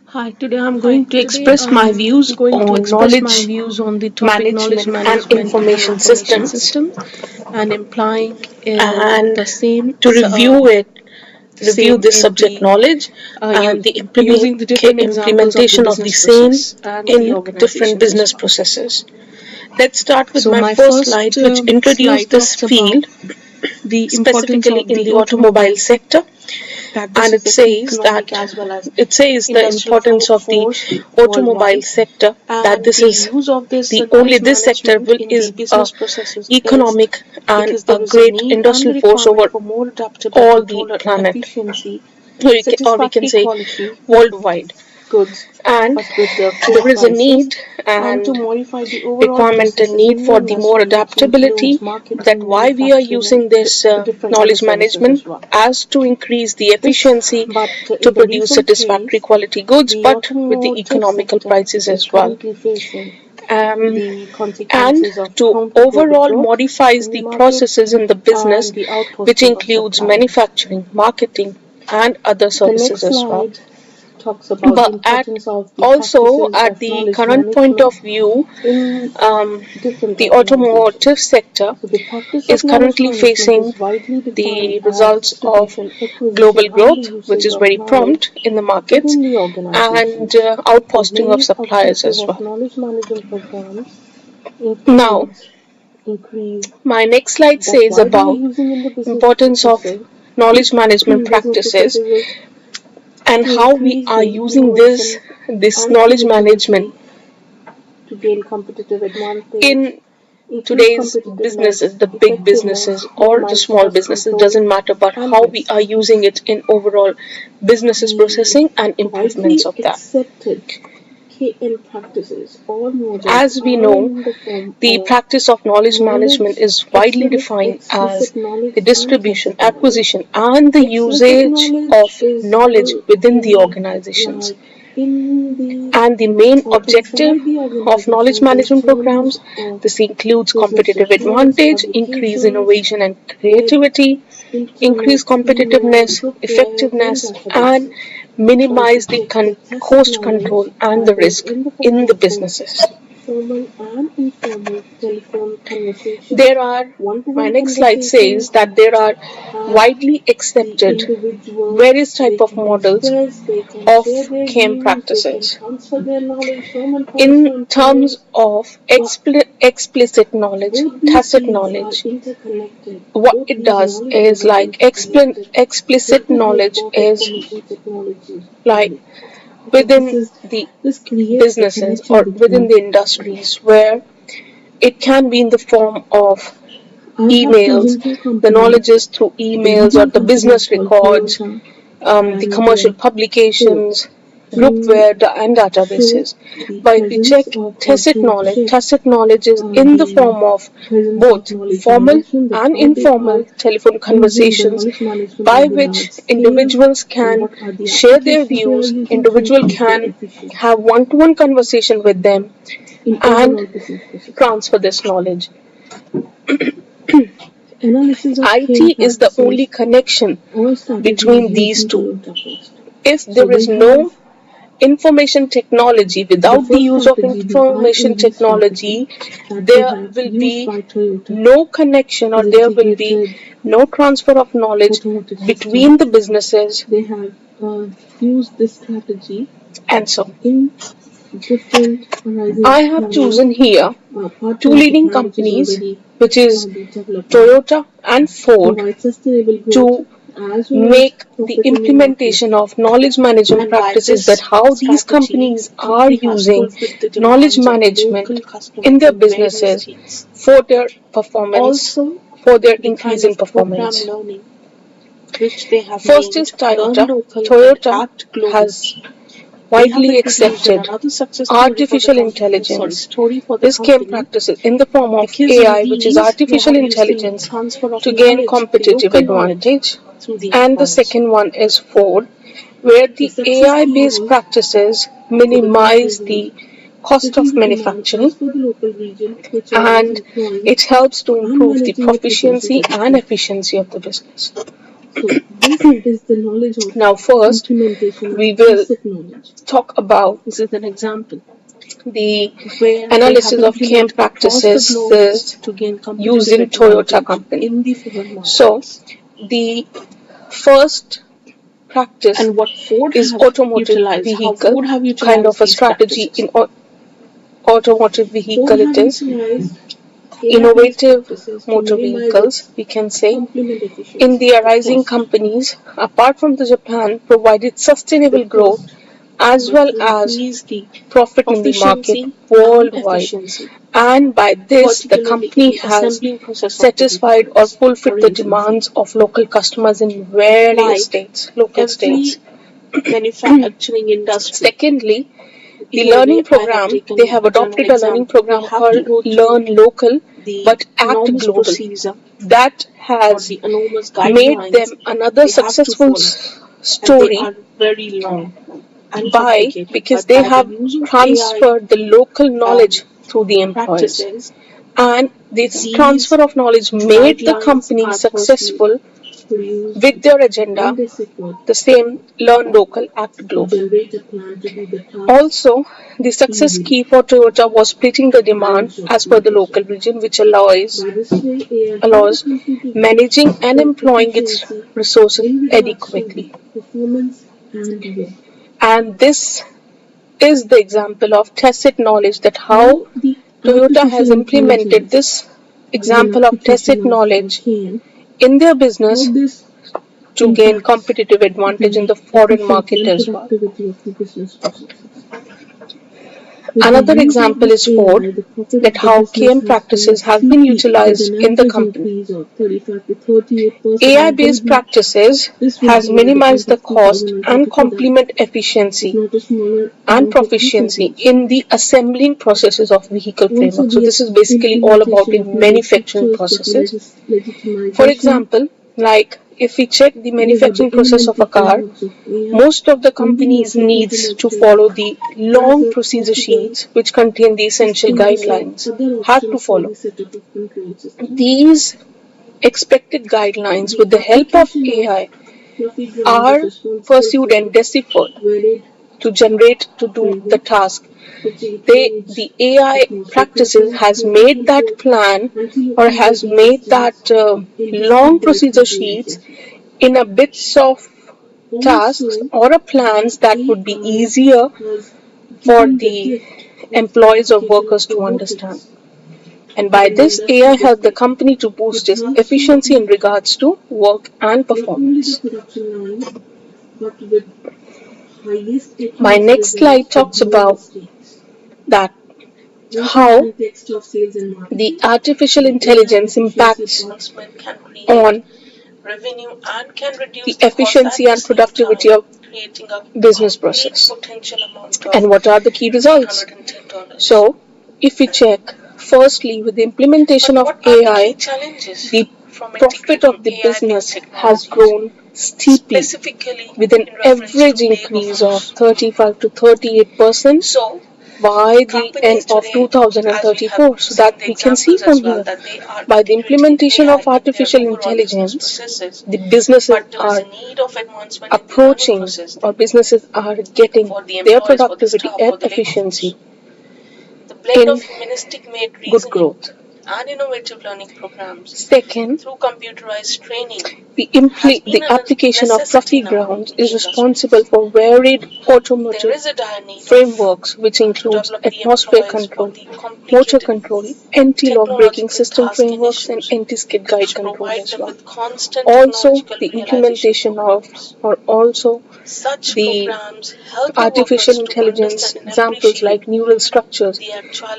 Hi, today I'm going to express my views on knowledge on the topic knowledge management and management and information information systems, system, and implying and the same to review this in subject the knowledge and the using the different examples of the implementation of the business same process and the in different organizations as business well. processes. Let's start with So my my first first slide, which introduced slide this talks about field the importance specifically of in the the automobile automobile sector. sector, that this And is the key economic as well as it says the industrial importance of the force automobile worldwide, sector, that and this the is use of this the only knowledge this sector management will in is the a business processes is economic and because a there is a great need and the industrial force requirement over for more adaptable, all the controlled planet, efficiency, or we can satisfactory say quality worldwide. goods, And but with the fair there is a prices, need and to and modify the overall requirement and processes need in the for the more industry, which adaptability, includes that marketing, why we are manufacturing, and using this different other knowledge services management as well. as to increase the This, efficiency but to in the produce recent satisfactory phase, quality goods, the but with the automotive economical sector prices is as well. currently facing um, the and consequences of to counter-global overall growth modifies in the the market processes in the business, and the which outposting of includes suppliers. manufacturing, marketing, and other The next services as well. slide talks about the But at importance of the also practices at of the knowledge current point of management view, in um, different the organizations. automotive sector So, the practice is of knowledge currently management facing is widely the defined as results of distribution, acquisition, global and the growth, which usage is of very prompt knowledge in the markets, within the and organizations. The outposting of main suppliers objective as of well. knowledge management programs Now, includes increase my next slide that says why we are about using in the business importance of processes knowledge management business practices processes is and to how we increase are the using this innovation this and knowledge management creativity to gain competitive advantage, in increase today's businesses, competitiveness, the big businesses effectiveness, or the minimize small cost businesses, control, doesn't matter, but and how we are risk. using it in overall businesses The processing and improvements widely of that. accepted KM practices or models As we are know, in the form the of practice of knowledge management knowledge, is widely explicit, defined as explicit the knowledge, and distribution, tacit knowledge. acquisition, and the Explicit usage knowledge of is knowledge within the in organizations. in the And the main or objective inside the of knowledge organization management based on use programs, of this includes business competitive resource, advantage, increase publications, innovation and web, creativity, increase internet, email, competitiveness, softwares, and effectiveness, and databases. So to minimize the check the tacit cost control knowledge and the that is risk in the form in the of both businesses. formal and informal telephone conversation, There are, my one-to-one next slide says conversations, that there are as widely the accepted individuals various they type of can models express, they can of share their CAM views, they can practices. transfer their knowledge from one In person to terms of but explicit knowledge, both these tacit fields are knowledge, interconnected. what Both it these does knowledge is fields are like interconnected explicit with the help knowledge of is information technology like only. Okay, within the this creates the businesses connection or within between. the industries where it can be in the form of I have emails. chosen two The knowledge companies. is through The emails or leading the company is business called records, Toyota the and commercial Ford publications, to groupware, and show databases. the But if we presence check of or to check tacit knowledge is in the the form of presence of both knowledge formal management, that and how they informal are telephone using the conversations knowledge management by on the which large scale, individuals and can what are the share their applications they are views, using to individual increase their can efficiency have one-to-one conversation with them in and overall business processing. transfer this knowledge. Analysis of KM IT is the only practices connection or strategies between these using two. Toyota first. If So there they is have no information technology, the without the first use of strategy, the information IMV strategy technology, that they there have will used be by Toyota no connection or is there will be integrated no transfer of knowledge automotive system. between the businesses They have used this strategy and so. in different I horizons have from chosen here apart two from leading Japan, which is companies, already which is the developer, Toyota and Ford, provide sustainable growth to as well as make the profit in the market. implementation of knowledge management And why practices, that this how these strategy companies are simply has using fulfilled the knowledge demands of management local in customers their in various businesses states. for their performance, Also, for their the increase kind in of program performance. learning which they have First is named Learn Toyota. Local and Toyota Act Global. has They have widely introduced and accepted another success story for the artificial company, sorry, intelligence. story for the This came company, practices in the form of because in AI, which is these they artificial have used the intelligence, transfer of to gain knowledge, the competitive local knowledge advantage. through the And the employees. second one is Ford, where The the success AI key based was practices for the minimize company the cost of setting the demand manufacturing as per the local region, HR is and employing it helps to and improve the managing it with proficiency and efficiency. efficiency of the business. Now, first, we will talk about This is an example the where they analysis have of KM implemented practices cost of loans to gain used competitive in Toyota advantage company. in the foreign markets. So, the first practice And what Ford is have automotive utilized, how vehicle, Ford have utilized kind of a these strategy practices. in automotive vehicle. Ford It have is utilized innovative practices to motor minimize vehicles, we can say. complement In efficiency. the arising companies, apart from the Japan, provided sustainable growth as well as Increase the profit in the market efficiency and worldwide. efficiency, And by this, the particularly in company the has assembling process of the satisfied or vehicles. fulfilled For the instance, demands of local customers in various like states, local every states. manufacturing industry, Secondly, the here learning I have program, taken they have a general adopted a learning example. They program have to called go through Learn Local the but Act enormous Global. procedure That or has the enormous made guidelines them another they have to successful follow, and they story are very long and by complicated. because But they by have the use of AI transferred the local knowledge through the employees. practices, And this these transfer of knowledge made the guidelines company are firstly successful produced with their agenda, and executed the same Learn Local, Act to Global. generate a plan to do the task Also, the success easily. key for Toyota was splitting the And demand job as per the creation. local region, which allows By this way, AI helped the allows company to managing and the employing its efficiency resources in regards to the adequately. performance and work. And this is the example of tacit knowledge that how Now, the Toyota has artificial implemented intelligence this is an example of tacit application of knowledge CAN. in their business How this to gain impacts competitive advantage in the the foreign efficiency market and as well. productivity of the business processes. With the Another use of example this is AI, Ford, the profit that of the how business KM has grown practices have been steeply with utilized an in the average company. increase of 35 to 38% AI in based 2020. practices This would has be at the end minimized the of cost and 2022. That complement is efficiency not a smaller and amount of proficiency people. in the assembling processes of vehicle Also, framework. So the this is basically all about implementation the of AI manufacturing features for the processes. For legitimization example, like if we check the is at the manufacturing end process and of a car, performance of AI most of the in the companies automotive needs to industry follow the as long a procedure possible sheets which contain the essential system to say guidelines other have to options for follow. the setup of control system. These expected guidelines The with the help of application of AI fluffy ground is are responsible pursued for and deciphered varied to generate to do the framework, task. which includes The AI atmospheric practices control, has motor made control, that plan or anti-locking has braking made systems, that long interstate brake procedure control, sheets etc. in a bits of tasks Also, or a plans that would be AI easier has for given the the gift of employees or application workers of to understand. robotics And to by the this, industry AI helped the display. company to The boost its task would efficiency in be regards to work and not only the performance. production line, but with highest My accuracy next results slide with talks no about mistakes. that In the how context of sales and the marketing, artificial the AI intelligence efficiency impacts advancement can create on revenue and can the reduce the cost efficiency at the and same productivity time, of creating a business complete process. potential amount of And what are the key results? $310. So, if we check, firstly, with the implementation But of what are the AI, key challenges the from profit integrating of the AI business based has technologies, grown steeply specifically with an in reference to average labor increase of force? 35 to 38% So, by the companies end of today, as we have 2034. So seen that the we can see examples as from well, here, that they are by the integrating implementation AI of in their artificial overall business intelligence, processes, the businesses but there is are a need of advancement in the learning approaching process or there businesses are getting for the their employees, for the productivity staff, and for the labor efficiency force. The blend in of humanistic made good reasoning growth. and innovative learning programs Second, through computerized training the has been a application of necessity fluffy now grounds in the is responsible industries. for varied There automotive is a dire need of frameworks, which to includes develop the atmospheric employees for control, the motor complicated control, anti-lock braking technological system task frameworks, and initials anti-skid guide which control provide as them well. with constant Also, technological the realization implementation of programs. or also Such the programs help the artificial workers to intelligence understand and examples appreciate like neural structures, the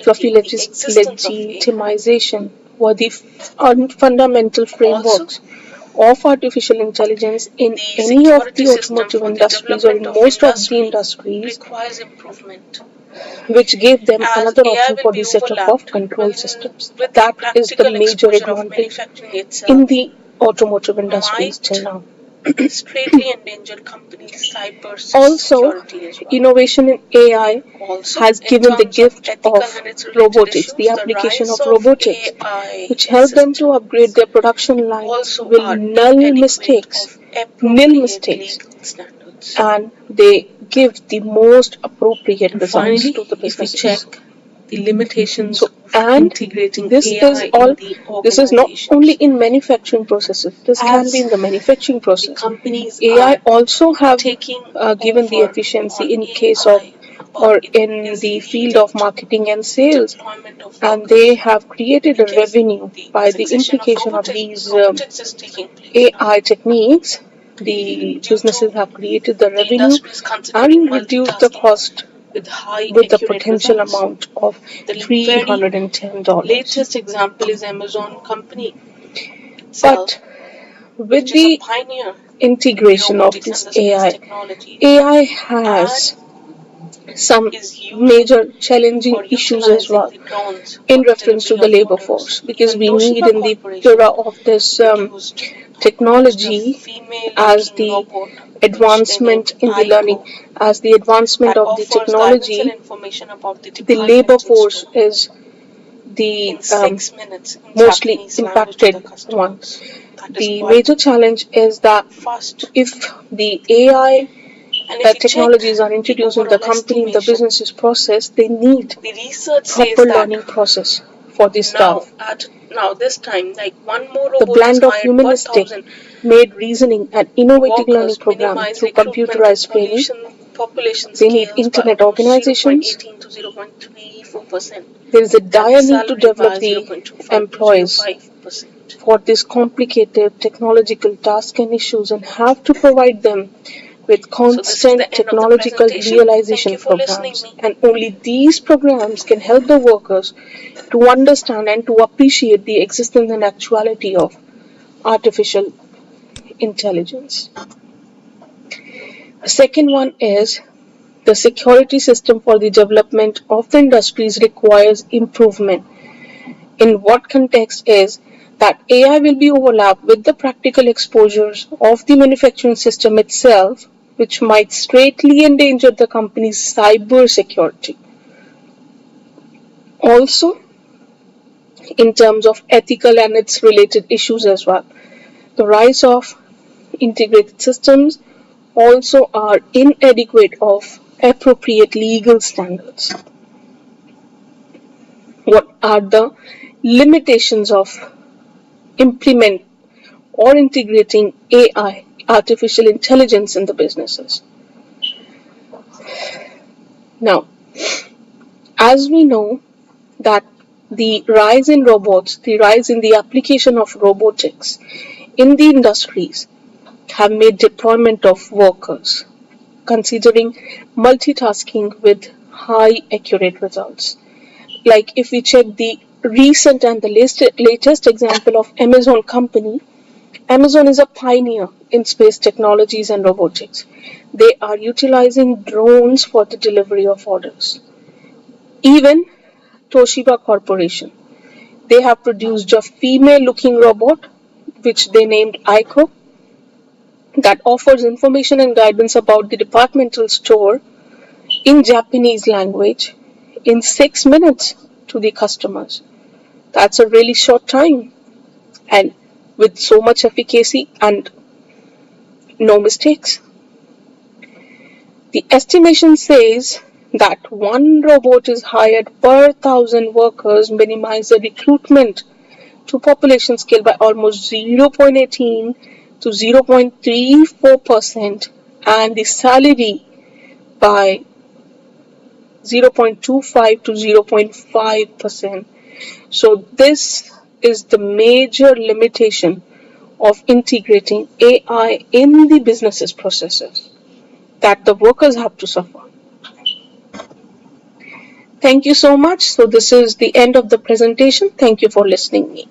fluffy actuality, the existence of AI. legitimization, were the fundamental Also, frameworks of artificial intelligence in the any of security the system automotive for the industries or development in of most of the industry industries, requires improvement which gave them as another AI option will for be the setup of overlapped control systems. with the That is the practical major exposure of advantage manufacturing in itself the automotive industries till might now. straightly endanger companies' cyber Also, security as well. innovation in AI Also, has in given the terms of gift ethical of and its related robotics, the issues, the application rise of of robotics, AI which help them to systems upgrade their production lines also with are null inadequate mistakes of nil mistakes, and they give the most appropriate results to the businesses. The limitations And integrating this AI is all. in the This is not organizations. only in manufacturing processes. This can be in the manufacturing process. Companies AI are also have taking given the over efficiency in on case AI, of or in the field of marketing and sales, deployment of and they have created a because revenue by the implication of these AI techniques. The businesses have created the revenue and reduced the cost with the potential amount of $310. Latest example is Amazon company. But with the integration of this AI has some major challenging issues as well in reference to the labor force, because we need in the era of this technology, as the advancement in the learning, as the advancement of the technology, the labor force is the mostly impacted one. The major challenge is that if the AI technologies are introduced in the company, in the business's process, they need proper learning process for the staff. Now this time, like one more The blend of humanistic made reasoning and innovative learning program through computerized training. They need internet organizations. There is a dire need to develop the employees for this complicated technological tasks and issues, and have to provide them with constant technological realization programs. And only these programs can help the workers to understand and to appreciate the existence and actuality of artificial intelligence. The second one is the security system for the development of the industries requires improvement. In what context is that AI will be overlapped with the practical exposures of the manufacturing system itself, which might greatly endanger the company's cyber security. Also, in terms of ethical and its related issues as well, the rise of integrated systems also are inadequate of appropriate legal standards. What are the limitations of implement or integrating AI, artificial intelligence, in the businesses? Now, as we know that the rise in robots, the rise in the application of robotics in the industries have made deployment of workers, considering multitasking with high accurate results. Like if we check the recent and the latest example of Amazon company, Amazon is a pioneer in space technologies and robotics. They are utilizing drones for the delivery of orders. Even Toshiba Corporation, they have produced a female-looking robot, which they named Aiko, that offers information and guidance about the departmental store in Japanese language in 6 minutes to the customers. That's a really short time, and with so much efficacy and no mistakes. The estimation says that one robot is hired per 1,000 workers, minimize the recruitment to population scale by almost 0.18 to 0.34%, and the salary by 0.25 to 0.5%. So this is the major limitation of integrating AI in the business's processes that the workers have to suffer. Thank you so much. So this is the end of the presentation. Thank you for listening to me.